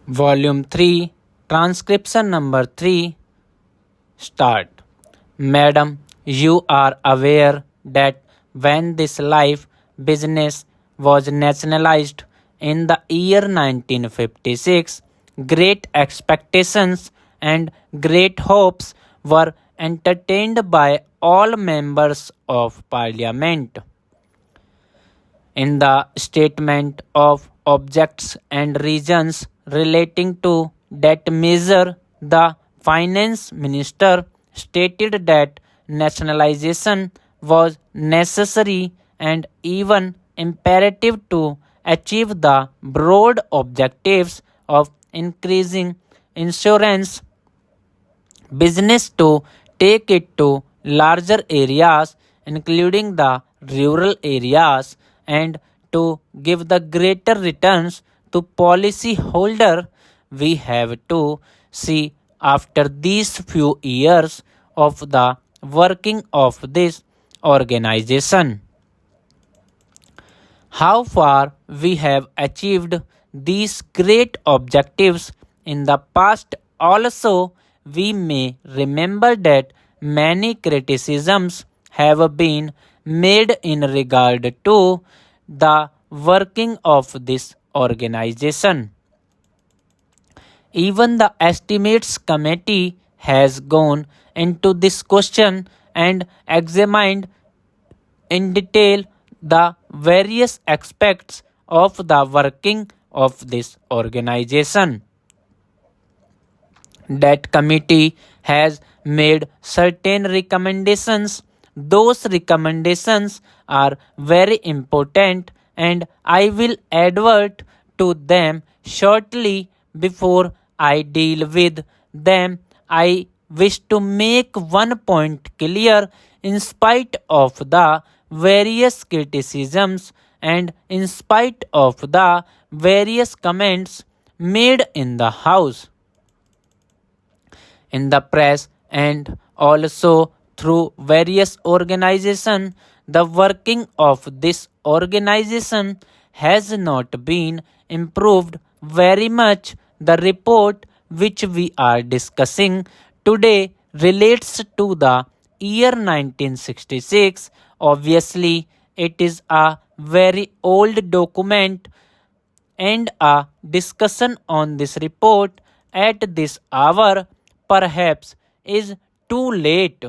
Volume 3, Transcription number 3, Start. Madam, you are aware that when this life business was nationalized in the year 1956, great expectations and great hopes were entertained by all members of parliament. In the statement of objects and reasons relating to that measure, the finance minister stated that nationalization was necessary and even imperative to achieve the broad objectives of increasing insurance business to take it to larger areas, including the rural areas, and to give the greater returns to policyholder. We have to see after these few years of the working of this organization how far we have achieved these great objectives in the past. Also, we may remember that many criticisms have been made in regard to the working of this organization. Even the estimates committee has gone into this question and examined in detail the various aspects of the working of this organization. That committee has made certain recommendations. Those recommendations are very important and I will advert to them shortly. Before I deal with them, I wish to make one point clear. In spite of the various criticisms and in spite of the various comments made in the House, in the press, and also through various organizations, the working of this organization has not been improved very much. The report which we are discussing today relates to the year 1966. Obviously, it is a very old document and a discussion on this report at this hour perhaps is too late.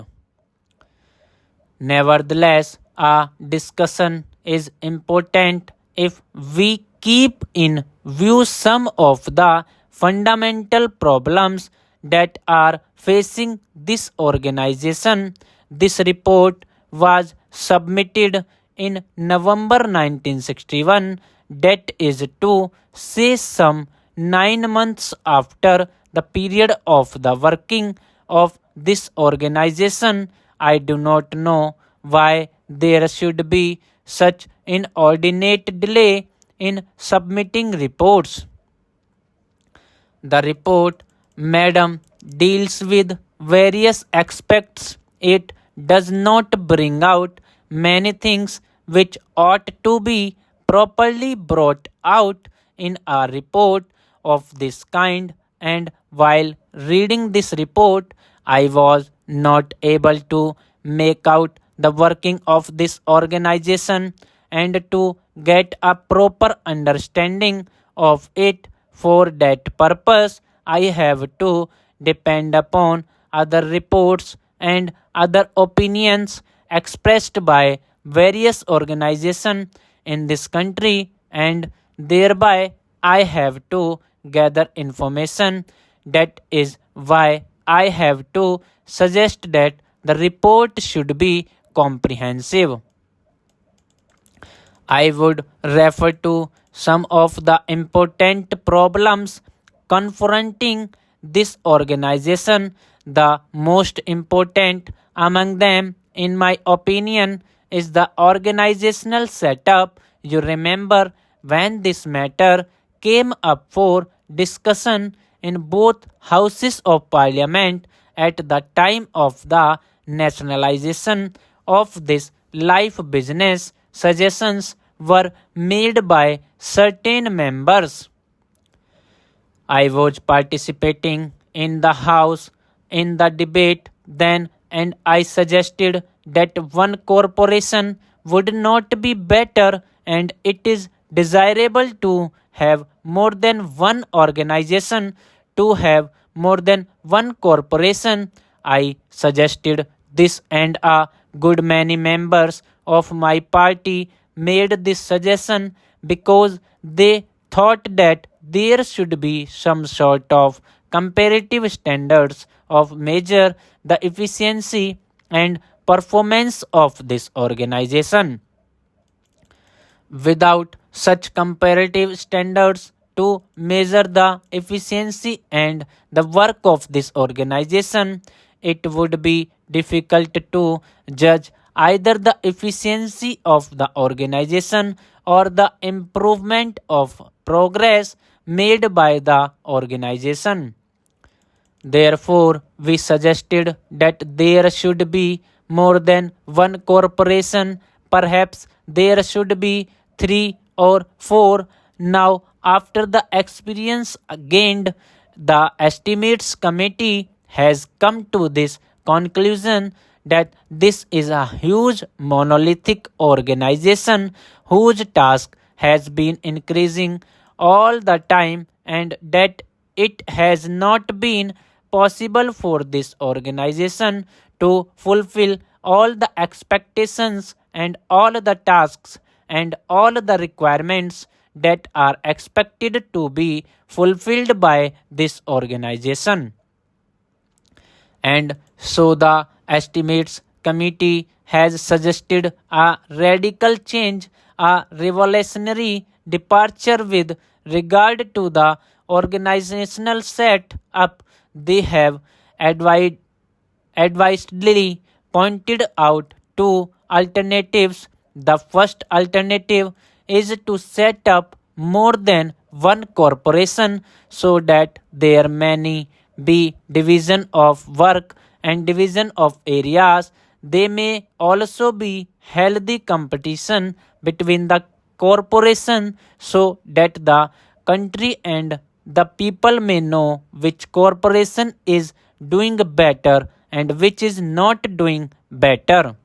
Nevertheless, a discussion is important if we keep in view some of the fundamental problems that are facing this organization. This report was submitted in November 1961, that is to say, some 9 months after the period of the working of this organization. I do not know why there should be such inordinate delay in submitting reports. The report, madam, deals with various aspects. It does not bring out many things which ought to be properly brought out in a report of this kind, and while reading this report, I was not able to make out the working of this organization and to get a proper understanding of it. For that purpose, I have to depend upon other reports and other opinions expressed by various organizations in this country, and thereby I have to gather information. That is why I have to suggest that the report should be comprehensive. I would refer to some of the important problems confronting this organization. The most important among them, in my opinion, is the organizational setup. You remember when this matter came up for discussion in both houses of parliament at the time of the nationalization of this life business, suggestions were made by certain members. I was participating in the House in the debate then, and I suggested that one corporation would not be better, and it is desirable to have more than one organization to have more than one corporation. I suggested this, and a good many members of my party made this suggestion because they thought that there should be some sort of comparative standards of measure the efficiency and performance of this organization. Without such comparative standards to measure the efficiency and the work of this organization, it would be difficult to judge either the efficiency of the organization or the improvement of progress made by the organization. Therefore, we suggested that there should be more than one corporation, perhaps there should be three or four. Now, after the experience gained, the estimates committee has come to this conclusion that this is a huge monolithic organization whose task has been increasing all the time, and that it has not been possible for this organization to fulfill all the expectations and all the tasks and all the requirements that are expected to be fulfilled by this organization. And so the estimates committee has suggested a radical change, a revolutionary departure with regard to the organizational set up. They have advised advisedly pointed out two alternatives. The first alternative is to set up more than one corporation so that there may be division of work and division of areas. There may also be healthy competition between the corporation so that the country and the people may know which corporation is doing better and which is not doing better.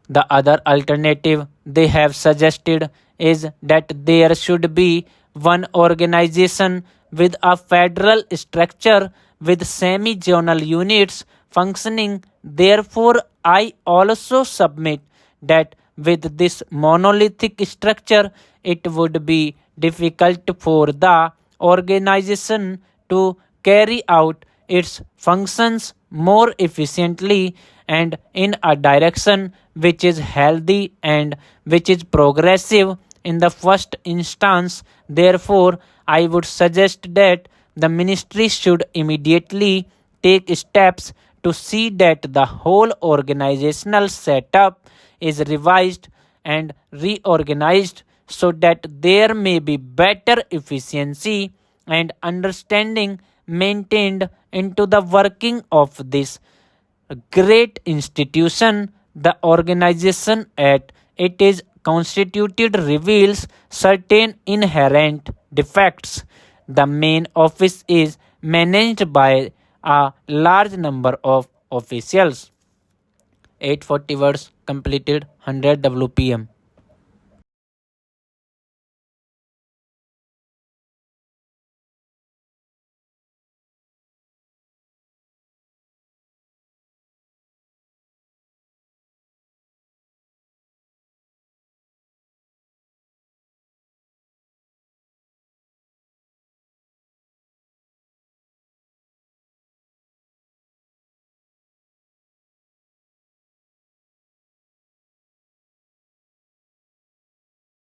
The other alternative they have suggested is that there should be one organization with a federal structure with semi zonal units functioning. Therefore, I also submit that with this monolithic structure, it would be difficult for the organization to carry out its functions more efficiently and in a direction which is healthy and which is progressive in the first instance. Therefore, I would suggest that the ministry should immediately take steps to see that the whole organizational setup is revised and reorganized so that there may be better efficiency and understanding maintained into the working of this great institution. The organization at it is constituted reveals certain inherent defects. The main office is managed by a large number of officials. 840 words completed, 100 WPM.